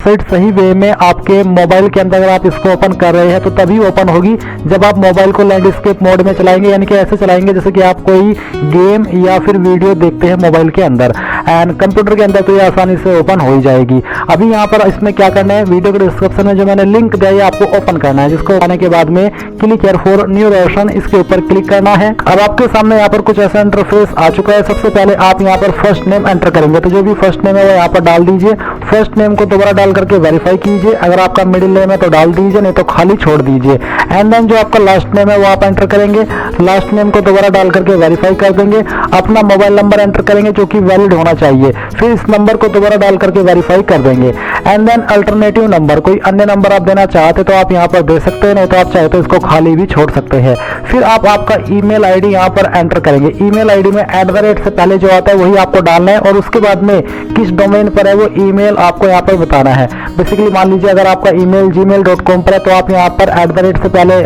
Website सही वे में आपके मोबाइल के अंदर अगर आप इसको ओपन कर रहे हैं तो तभी ओपन होगी जब आप मोबाइल को लैंडस्केप मोड में चलाएंगे, यानी कि ऐसे चलाएंगे जैसे कि आप कोई गेम या फिर वीडियो देखते हैं मोबाइल के अंदर। एंड कंप्यूटर के अंदर तो ये आसानी से ओपन हो ही जाएगी। अभी यहाँ पर इसमें क्या करना है, वीडियो के डिस्क्रिप्शन में जो मैंने लिंक दिया है आपको ओपन करना है, जिसको आने के बाद में click here for new version, इसके ऊपर क्लिक करना है। अब आपके सामने यहाँ पर कुछ ऐसा इंटरफेस आ चुका है। सबसे पहले आप यहाँ पर फर्स्ट नेम एंटर करेंगे, तो जो भी फर्स्ट नेम है वो यहाँ पर डाल दीजिए। फर्स्ट नेम को दोबारा डाल करके वेरीफाई कीजिए, अगर आपका मिडिल नेम है तो डाल दीजिए, नहीं तो खाली छोड़ दीजिए। एंड देन जो आपका लास्ट नेम है वो आप एंटर करेंगे, लास्ट नेम को दोबारा डाल करके वेरीफाई कर देंगे। अपना मोबाइल नंबर एंटर करेंगे जो कि वैलिड होना चाहिए, फिर इस नंबर को दोबारा डाल करके वेरीफाई कर देंगे। एंड देन अल्टरनेटिव नंबर, कोई अन्य नंबर आप देना चाहते तो आप यहाँ पर दे सकते हैं, नहीं तो आप चाहे तो इसको खाली भी छोड़ सकते हैं। फिर आप आपका ईमेल आईडी यहाँ पर एंटर करेंगे। ईमेल आईडी में @ से पहले जो आता है वही आपको डालना है, और उसके बाद में किस डोमेन पर है वो ईमेल आपको यहाँ पर बताना है। बेसिकली मान लीजिए अगर आपका ईमेल gmail.com पर है तो आप यहाँ पर @ से पहले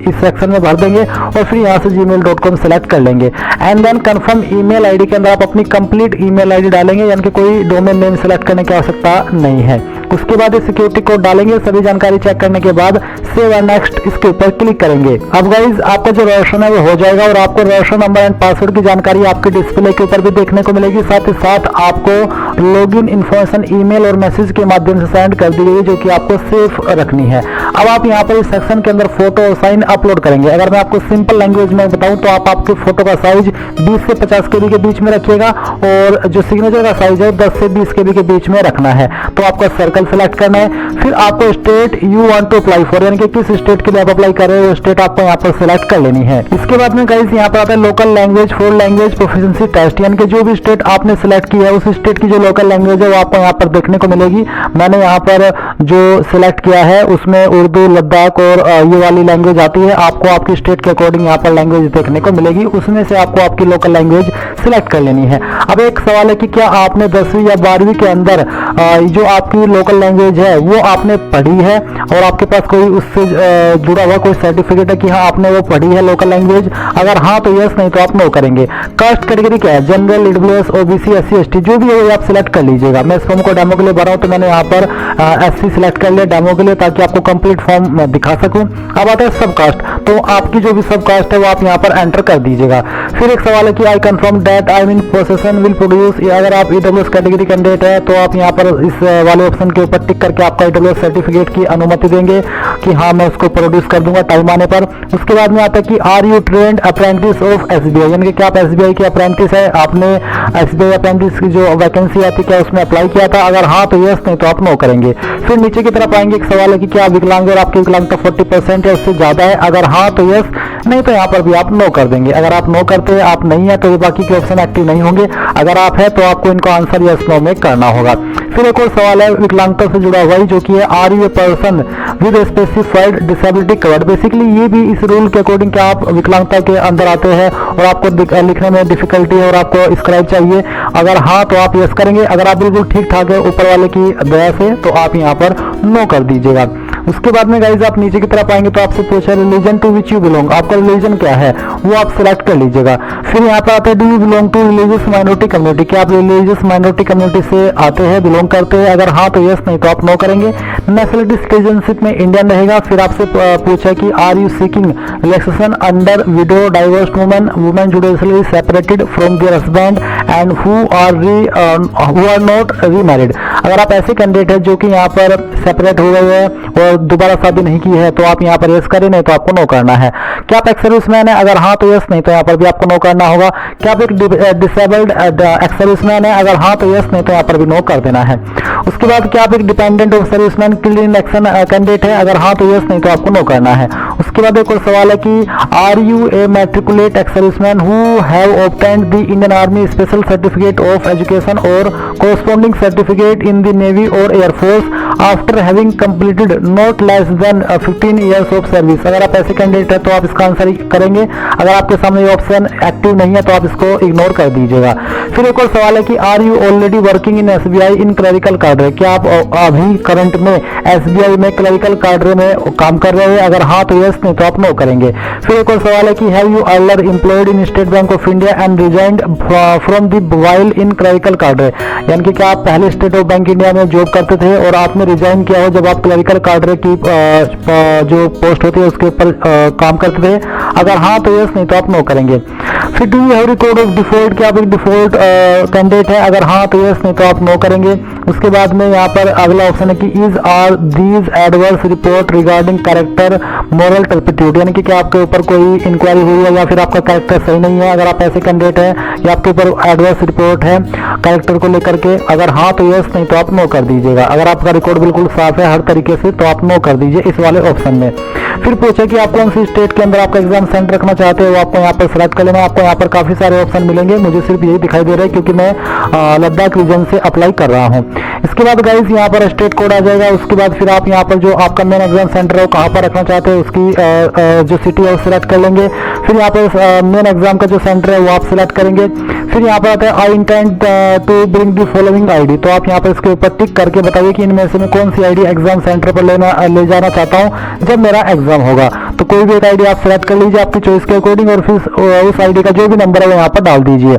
इस सेक्शन में भर देंगे और फिर यहाँ से gmail.com सेलेक्ट कर लेंगे। And then confirm email ID के अंदर आप अपनी कंप्लीट ईमेल आईडी डालेंगे, यानी कि कोई डोमेन नेम सेलेक्ट करने की आवश्यकता नहीं है। उसके बाद सिक्योरिटी कोड डालेंगे, सभी जानकारी चेक करने के बाद सेव एंड नेक्स्ट इसके ऊपर क्लिक करेंगे। अब गाइज आपका जो रजिस्ट्रेशन है वो हो जाएगा और आपको रजिस्ट्रेशन नंबर एंड पासवर्ड की जानकारी आपके डिस्प्ले के ऊपर भी देखने को मिलेगी। साथ ही साथ आपको लॉगिन इन्फॉर्मेशन ईमेल और मैसेज के माध्यम से सेंड कर दी गई है, जो कि आपको सेफ रखनी है। अब आप यहाँ पर इस सेक्शन के अंदर फोटो और साइन अपलोड करेंगे। अगर मैं आपको सिंपल लैंग्वेज में बताऊं तो आप आपके फोटो का साइज 20 से 50 KB के बीच में रखिएगा और जो सिग्नेचर का साइज है 10 से 20 KB के बीच में रखना है। तो आपका सर्कल सेलेक्ट करना है, फिर आपको state you want to apply for, यानी कि किस स्टेट के लिए आप अप्लाई कर रहे हो वो स्टेट आपको यहाँ पर सेलेक्ट कर लेनी है। इसके बाद में गाइस यहाँ पर आता है local language for language proficiency test, यानी कि जो भी स्टेट आपने सेलेक्ट की है उस स्टेट की जो लोकल लैंग्वेज है वो आपको यहाँ पर देखने को मिलेगी। मैंने यहाँ पर जो सिलेक्ट किया है उसमें उर्दू, लद्दाख और ये वाली लैंग्वेज आती है। आपको आपकी स्टेट के अकॉर्डिंग यहाँ पर लैंग्वेज देखने को मिलेगी, उसमें से आपको आपकी लोकल लैंग्वेज सिलेक्ट कर लेनी है। अब एक सवाल है कि क्या आपने 10वीं या 12वीं के अंदर जो आपकी लोकल लैंग्वेज है वो आपने पढ़ी है और आपके पास कोई उससे जुड़ा हुआ कोई सर्टिफिकेट है कि हाँ आपने वो पढ़ी है लोकल लैंग्वेज? अगर हाँ तो यस, नहीं तो आप नो करेंगे। कास्ट कैटेगरी क्या है, general, EWS, OBC, SC, ST, जो भी है वो आप सिलेक्ट कर लीजिएगा। मैं इस फॉर्म को डेमो के लिए भरा हूँ तो मैंने यहाँ पर SC सिलेक्ट कर लिया डेमो के लिए, ताकि आपको कंप्लीट फॉर्म दिखा सकूं। अब आता है सब कास्ट, तो आपकी जो भी सब कास्ट है वो आप यहाँ पर एंटर कर दीजिएगा। फिर एक सवाल है कि I confirm that I in possession will produce, अगर आप EWS कैटेगरी कैंडिडेट है तो आप यहाँ पर इस वाले ऑप्शन के ऊपर टिक करके आपका EWS सर्टिफिकेट की अनुमति देंगे कि हाँ मैं उसको प्रोड्यूस कर दूंगा टाइम आने पर। उसके बाद में आता है कि are you trained apprentice of SBI, यानी कि क्या आप SBI के अप्रेंटिस है, आपने SBI अप्रेंटिस की जो वैकेंसी आती है क्या उसमें अप्लाई किया था? अगर हाँ तो यस, नहीं तो आप नो करेंगे। फिर नीचे की तरफ आएंगे, एक सवाल है कि क्या विकलांग और आपकी विकलांगता 40% या उससे ज्यादा है? अगर हाँ तो यस, नहीं तो यहाँ पर भी आप नो कर देंगे। अगर आप नो करते आप नहीं है तो ये बाकी के ऑप्शन एक्टिव नहीं होंगे, अगर आप है तो आपको इनको आंसर यस नो में करना होगा। फिर एक और सवाल है विकलांगता से जुड़ा हुआ ही, जो कि है are you a person with specified disability covered. Basically ये भी इस रूल के अकॉर्डिंग कि आप विकलांगता के अंदर आते हैं और आपको लिखने में डिफिकल्टी है और आपको स्क्राइब चाहिए, अगर हाँ तो आप यस करेंगे। अगर आप बिल्कुल ठीक ठाक है ऊपर वाले की दया से तो आप यहाँ पर नो कर दीजिएगा। उसके बाद में गाइज आप नीचे की तरफ आएंगे तो आपसे पूछा religion to which you belong, आपका रिलीजन क्या है वो आप सिलेक्ट कर लीजिएगा। फिर यहाँ पे आता है do you belong to religious minority community, क्या आप रिलीजियस माइनॉरिटी कम्युनिटी से आते हैं, बिलोंग करते हैं? अगर हाँ तो यस, नहीं तो आप नो करेंगे। नेशनलिटी सिटीजनशिप में इंडियन रहेगा। फिर आपसे पूछा कि are you seeking relaxation under widow divorced women judicially separated from their husband and who are not remarried, अगर आप ऐसे कैंडिडेट है जो कि यहाँ पर सेपरेट हो गए हैं और दोबारा शादी नहीं की है तो आप यहाँ पर यस करें, नहीं तो आपको नो करना है। क्या आप एक्स सर्विसमैन है? अगर हाँ तो यस, नहीं तो यहाँ पर भी आपको नो करना होगा। क्या आप एक डिसेबल्ड एक्स सर्विसमैन है? अगर हाँ तो यस, नहीं तो यहाँ पर भी नो कर देना है। उसके बाद क्या आप एक dependent of serviceman killed in action candidate है? अगर हाँ तो यस, नहीं तो आपको नो करना है। उसके बाद एक और सवाल है कि are you a matriculate ex serviceman who have obtained the Indian army special certificate of education और corresponding certificate in the navy और air force after having completed no not less than 15 years of service. अगर आप ऐसे candidate है तो आप इसका answer करेंगे। अगर आपके सामने ये ऑप्शन एक्टिव नहीं है तो आप इसको इग्नोर कर दीजिएगा। फिर एक और सवाल है कि are you already working in SBI in clerical cadre, क्या आप अभी करंट में एसबीआई में क्लरिकल कार्डर में काम कर रहे हैं? अगर हाँ तो यस, नहीं तो आप नो करेंगे। फिर एक और सवाल है कि have you earlier employed in State Bank of India and resigned from the while in clerical cadre, यानी कि क्या आप पहले स्टेट ऑफ बैंक इंडिया में जॉब करते थे और आपने रिजाइन किया हो जब आप क्लरिकल कार्डर की जो पोस्ट होती है उसके ऊपर काम करते थे? अगर हाँ तो यस, नहीं तो आप नो करेंगे। फिर do you have record of default, क्या आप एक डिफॉल्ट कैंडिडेट है? अगर हाँ तो यस, नहीं तो आप नो करेंगे। उसके बाद में यहाँ पर अगला ऑप्शन है कि is are these adverse report regarding character moral turpitude, यानी कि क्या आपके ऊपर कोई इंक्वायरी हुई है या फिर आपका कैरेक्टर सही नहीं है? अगर आप ऐसे कैंडिडेट है या आपके ऊपर एडवर्स रिपोर्ट है कैरेक्टर को लेकर के, अगर हाँ तो यस, नहीं तो आप नो कर दीजिएगा। अगर आपका रिकॉर्ड बिल्कुल साफ है हर तरीके से तो आप नो कर दीजिए इस वाले ऑप्शन में। फिर पूछे कि आप कौन सी स्टेट के अंदर आपका एग्जाम सेंटर रखना चाहते हो, आपको यहाँ पर सेलेक्ट कर लेना है। आपको यहाँ पर काफी सारे ऑप्शन मिलेंगे, मुझे सिर्फ यही दिखाई दे रहा है क्योंकि मैं लद्दाख रीजन से अप्लाई कर रहा हूँ। इसके बाद गाइस यहाँ पर स्टेट कोड आ जाएगा। उसके बाद फिर आप यहाँ पर जो आपका मेन एग्जाम सेंटर है वो कहाँ पर रखना चाहते हो उसकी जो सिटी है वो सिलेक्ट कर लेंगे। फिर यहाँ पर मेन एग्जाम का जो सेंटर है वो आप सिलेक्ट करेंगे। फिर यहाँ पर आता है I intend to bring the following ID, तो आप यहाँ पर इसके ऊपर टिक करके बताइए कि इनमें से मैं कौन सी आईडी एग्जाम सेंटर पर ले जाना चाहता हूँ जब मेरा एग्जाम होगा। तो कोई भी एक आईडी आप सेलेक्ट कर लीजिए आपकी चॉइस के अकॉर्डिंग और फिर उस आईडी का जो भी नंबर है वो यहाँ पर डाल दीजिए।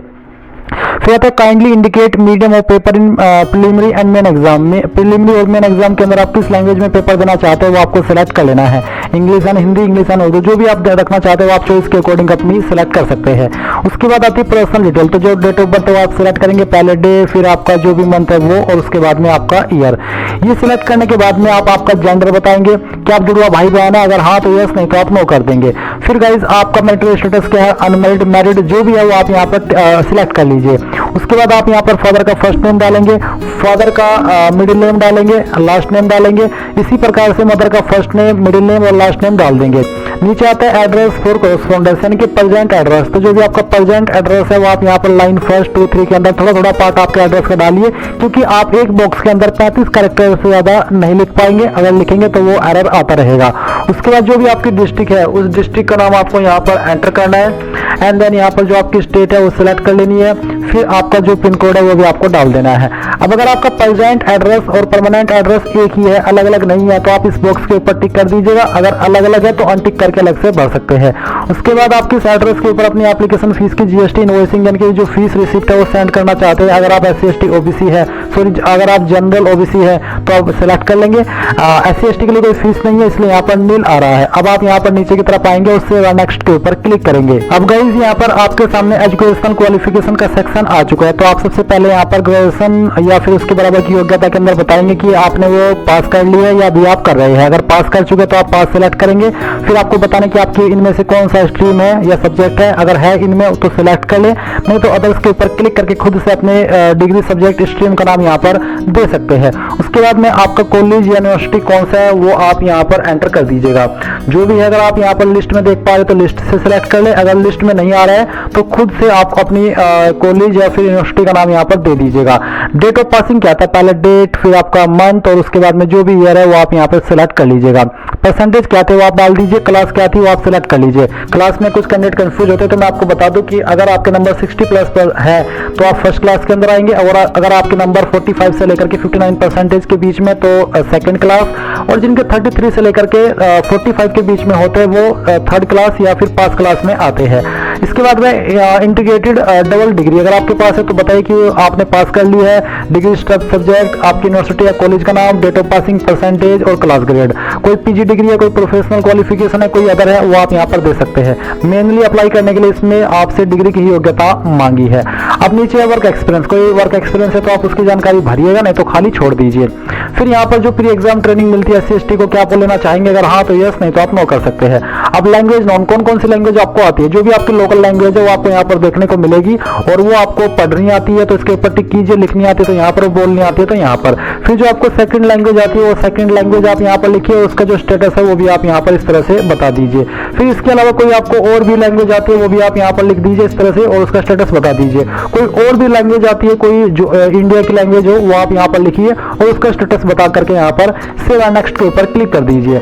फिर आता है kindly indicate medium of paper in preliminary and main exam में। प्रीलिमिनरी और मेन एग्जाम के अंदर आप किस लैंग्वेज में पेपर देना चाहते हो वो आपको सेलेक्ट कर लेना है। English and Hindi, English and Urdu, जो भी आप रखना चाहते हो आप चॉइस के अकॉर्डिंग अपनी सेलेक्ट कर सकते हैं। उसके बाद आती है पर्सनल डिटेल, तो जो डेट ऑफ बर्थ है आप सेलेक्ट करेंगे, पहले डे, फिर आपका जो भी मंथ है वो, और उसके बाद में आपका ईयर। ये सिलेक्ट करने के बाद में आप आपका जेंडर बताएंगे कि आप जुड़वा भाई बहन है, अगर हाँ तो यस, नहीं तो आप नो कर देंगे। फिर गाइज आपका मैरिटल स्टेटस क्या है, अनमैरिड, मैरिड, जो भी है वो आप यहाँ पर सिलेक्ट कर लीजिए। उसके बाद आप यहाँ पर फादर का फर्स्ट नेम डालेंगे, फादर का मिडिल नेम डालेंगे, लास्ट नेम डालेंगे। इसी प्रकार से मदर का फर्स्ट नेम, मिडिल नेम और लास्ट नेम डाल देंगे। नीचे आता है एड्रेस फॉर कॉरेस्पॉन्डेंस, यानी कि प्रेजेंट एड्रेस, तो जो भी आपका प्रेजेंट एड्रेस है वो आप यहाँ पर लाइन 1, 2, 3 के अंदर थोड़ा थोड़ा पार्ट आपके एड्रेस का डालिए, क्योंकि आप एक बॉक्स के अंदर 35 कैरेक्टर से ज्यादा नहीं लिख पाएंगे, अगर लिखेंगे तो वो एरर आता रहेगा। उसके बाद जो भी आपकी डिस्ट्रिक्ट है उस डिस्ट्रिक्ट का नाम आपको यहाँ पर एंटर करना है एंड देन यहाँ पर जो आपकी स्टेट है वो सिलेक्ट कर लेनी है। फिर आपका जो पिन कोड है वो भी आपको डाल देना है। अब अगर आपका प्रेजेंट एड्रेस और परमानेंट एड्रेस एक ही है, अलग अलग नहीं है, तो आप इस बॉक्स के ऊपर टिक कर दीजिएगा। अगर अलग अलग है तो अनटिक करके अलग से भर सकते हैं। उसके बाद आपके इस एड्रेस के ऊपर अपनी एप्लीकेशन फीस की जीएसटी इनवॉइसिंग, यानी कि जो फीस रिसिप्ट है वो सेंड करना चाहते हैं। अगर आप SC/ST OBC है, सॉरी अगर आप जनरल OBC है तो आप सिलेक्ट कर लेंगे। SC/ST के लिए कोई फीस नहीं है इसलिए यहाँ पर नील आ रहा है। अब आप यहाँ पर नीचे की तरफ आएंगे, उससे नेक्स्ट के ऊपर क्लिक करेंगे। अब गाइस यहाँ पर आपके सामने एजुकेशनल क्वालिफिकेशन का सेक्शन आ चुका है। तो आप सबसे पहले यहाँ पर ग्रेजुएशन या फिर उसके बराबर की योग्यता के अंदर बताएंगे कि आपने वो पास कर लिया है या अभी आप कर रहे हैं। अगर पास कर चुके तो आप पास सिलेक्ट करेंगे। फिर आपको बताने कि आपकी इनमें से कौन सा स्ट्रीम है या सब्जेक्ट है, अगर है इनमें तो सिलेक्ट कर ले, नहीं तो अदर्स के ऊपर क्लिक करके खुद से अपने डिग्री सब्जेक्ट स्ट्रीम का नाम यहाँ पर दे सकते हैं। उसके बाद में आपका कॉलेज या यूनिवर्सिटी कौन सा है वो आप यहाँ पर एंटर कर दीजिएगा। जो भी है अगर आप यहाँ पर लिस्ट में देख पा रहे तो लिस्ट से सिलेक्ट कर ले, अगर लिस्ट में नहीं आ रहा है तो खुद से आप अपनी कॉलेज या फिर यूनिवर्सिटी का नाम यहाँ पर दे दीजिएगा। डेट ऑफ पासिंग क्या था, पहले डेट, फिर आपका मंथ और उसके बाद में जो भी ईयर है वो आप यहाँ पर सिलेक्ट कर लीजिएगा। परसेंटेज क्या थे वो आप डाल दीजिए। क्लास क्या थी वो आप सिलेक्ट कर लीजिए। क्लास में कुछ कैंडिडेट कंफ्यूज होते हैं तो मैं आपको बता दूं कि अगर आपके नंबर 60 प्लस पर है तो आप फर्स्ट क्लास के अंदर आएंगे, और अगर आपके नंबर 45 से लेकर के 59% के बीच में तो सेकंड क्लास, और जिनके 33 से लेकर के 45 के बीच में होते हैं वो थर्ड क्लास या फिर पास क्लास में आते हैं। इसके बाद में इंटीग्रेटेड डबल डिग्री अगर आपके पास है तो बताइए कि आपने पास कर ली है, डिग्री सब्जेक्ट, आपकी यूनिवर्सिटी या कॉलेज का नाम, डेट ऑफ पासिंग, परसेंटेज और क्लास ग्रेड। कोई पीजी डिग्री है, कोई प्रोफेशनल क्वालिफिकेशन है, कोई अदर है वो आप यहाँ पर दे सकते हैं। मेनली अप्लाई करने के लिए इसमें आपसे डिग्री की ही योग्यता मांगी है। अब नीचे है वर्क एक्सपीरियंस, कोई वर्क एक्सपीरियंस है तो आप उसकी जानकारी भरिएगा, नहीं तो खाली छोड़ दीजिए। फिर यहाँ पर जो प्री एग्जाम ट्रेनिंग मिलती है SC/ST को क्या आप लेना चाहेंगे, अगर हाँ तो यस, नहीं तो आप नो कर सकते हैं। अब लैंग्वेज नॉन, कौन कौन सी लैंग्वेज आपको आती है, जो भी आपकी लोकल लैंग्वेज है वो आपको यहाँ पर देखने को मिलेगी, और वो आपको पढ़नी आती है तो इसके ऊपर टिक कीजिए, लिखनी आती है तो यहाँ पर, बोलनी आती है तो यहाँ पर। फिर जो आपको सेकंड लैंग्वेज आती है वो सेकंड लैंग्वेज आप यहाँ पर लिखिए, उसका जो स्टेटस है वो भी आप यहाँ पर इस तरह से बता दीजिए। फिर इसके अलावा कोई आपको और भी लैंग्वेज आती है वो भी आप यहाँ पर लिख दीजिए इस तरह से और उसका स्टेटस बता दीजिए। कोई और भी लैंग्वेज आती है, कोई जो इंडिया की लैंग्वेज हो वो आप यहाँ पर लिखिए और उसका स्टेटस बता करके यहाँ पर सेव एंड नेक्स्ट के ऊपर क्लिक कर दीजिए।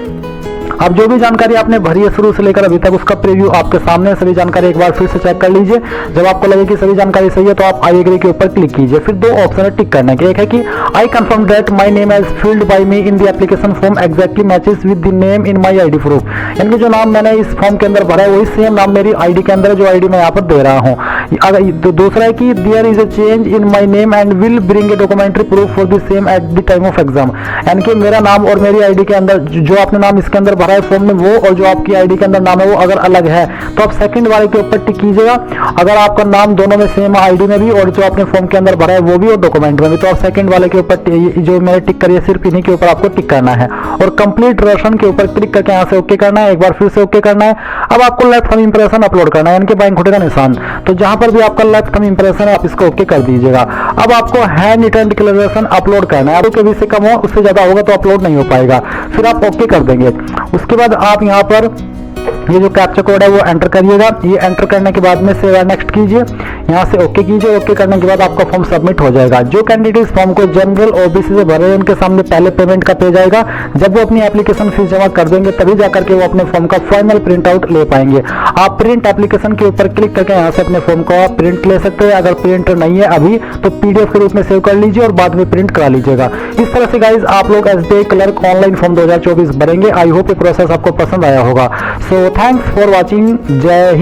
अब जो भी जानकारी आपने भरी है शुरू से लेकर अभी तक उसका प्रीव्यू आपके सामने है। सभी जानकारी एक बार फिर से चेक कर लीजिए। जब आपको लगे कि सभी जानकारी सही है तो आप आई एग्री के ऊपर क्लिक कीजिए। फिर दो ऑप्शन है टिक करने के। एक है कि I confirm that my name as filled by me in the application form exactly matches with the name in my ID proof, यानी कि जो नाम मैंने इस फॉर्म के अंदर भरा है वही सेम नाम मेरी आईडी के अंदर जो आईडी मैं यहाँ पर दे रहा हूँ। अगर तो दूसरा है कि there is a change in my name and will bring a documentary proof for the same at the time of exam, यानी कि मेरा नाम और मेरी आईडी के अंदर जो आपने नाम इसके अंदर भरा है फॉर्म में वो और जो आपकी आईडी के अंदर नाम है वो अगर अलग है तो आप सेकंड वाले के ऊपर टिक कीजिएगा। अगर आपका नाम दोनों में सेम आईडी में भी और जो आपने फॉर्म के अंदर भरा है वो भी और डॉक्यूमेंट में भी तो आप सेकंड वाले के ऊपर जो मैंने टिक करी है सिर्फ इन्हीं के ऊपर आपको टिक करना है और कंप्लीट वर्जन के ऊपर क्लिक करके यहाँ से ओके करना है। एक बार फिर से ओके करना है। अब आपको लेफ्ट थंब इंप्रेशन अपलोड करना है, यानी कि बाएं अंगूठे का निशान, तो जहां पर भी आपका लेफ्ट थंब इंप्रेशन है आप इसको ओके कर दीजिएगा। अब आपको हैंड रिटन डिक्लेरेशन अपलोड करना है। अब के भी से कम हो उससे ज्यादा होगा तो अपलोड नहीं हो पाएगा। फिर आप ओके कर देंगे। उसके बाद आप यहाँ पर ये जो कैप्चा कोड है वो एंटर करिएगा। ये एंटर करने के बाद में सेव एंड नेक्स्ट कीजिए, यहाँ से ओके कीजिए। ओके करने के बाद आपका फॉर्म सबमिट हो जाएगा। जो कैंडिडेट इस फॉर्म को जनरल ओबीसी से भरे उनके सामने पहले पेमेंट का पेज आएगा। जब वो अपनी एप्लीकेशन फीस जमा कर देंगे तभी जाकर के वो अपने फॉर्म का फाइनल प्रिंट आउट ले पाएंगे। आप प्रिंट एप्लीकेशन के ऊपर क्लिक करके यहाँ से अपने फॉर्म का प्रिंट ले सकते हैं। अगर प्रिंटर नहीं है अभी तो पीडीएफ के रूप में सेव कर लीजिए और बाद में प्रिंट करा लीजिएगा। इस तरह से गाइज आप लोग एसबीआई क्लर्क ऑनलाइन फॉर्म 2024 भरेंगे। आई होप ये प्रोसेस आपको पसंद आया होगा। So thanks for watching. जय हिंद।